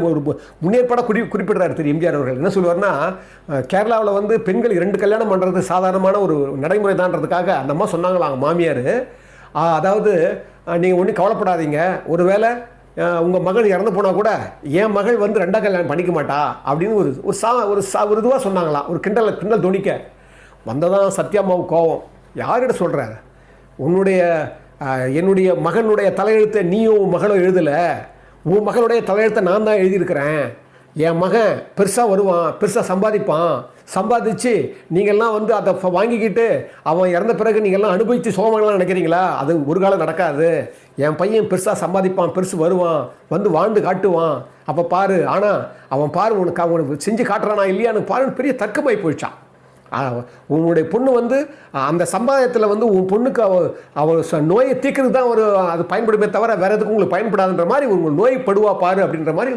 ஒரு முன்னேற்பாட குறிப்பிடுறாரு திரு எம்ஜிஆர் அவர்கள். என்ன சொல்லுவார்னா, கேரளாவில் வந்து பெண்கள் 2 கல்யாணம் பண்ணுறது சாதாரணமான ஒரு நடைமுறை தான்றதுக்காக அந்த அம்மா சொன்னாங்களாம் மாமியார், அதாவது நீங்கள் ஒன்றும் கவலைப்படாதீங்க, ஒருவேளை உங்கள் மகள் இறந்து போனால் கூட என் மகள் வந்து 2ஆம் கல்யாணம் பண்ணிக்க மாட்டா அப்படின்னு ஒரு இதுவாக சொன்னாங்களாம். ஒரு கிண்டல் துணிக்க வந்ததான் சத்யாம்மாவுக்கு கோவம். யார்கிட்ட சொல்கிறார்? என்னுடைய மகனுடைய தலையெழுத்தை நீயும் மகளும் எழுதலை, உன் மகளுடைய தலையெழுத்தை நான் தான் எழுதியிருக்கிறேன். என் மகன் பெருசாக வருவான், பெருசாக சம்பாதிச்சு நீங்கள்லாம் வந்து அதை வாங்கிக்கிட்டு அவன் இறந்த பிறகு நீங்கள்லாம் அனுபவித்து சோகமாகலாம் நினைக்கிறீங்களா? அது ஒரு காலம் நடக்காது. என் பையன் பெருசாக சம்பாதிப்பான், பெருசு வருவான், வந்து வாழ்ந்து காட்டுவான், அப்போ பாரு. ஆனால் அவன் பாரு, அவனுக்கு செஞ்சு காட்டுறானா இல்லையான்னு பாருன்னு பெரிய தர்க்கமாகி போயிடுச்சான். உன்னுடைய பொண்ணு வந்து அந்த சம்பாதத்தில் வந்து உன் பொண்ணுக்கு அவள் நோயை தீர்க்கறதுக்கு தான் அது பயன்படுமே தவிர வேறு எதுக்கும் உங்களுக்கு பயன்படாதுன்ற மாதிரி உங்கள் நோய் படுவா பாரு அப்படின்ற மாதிரி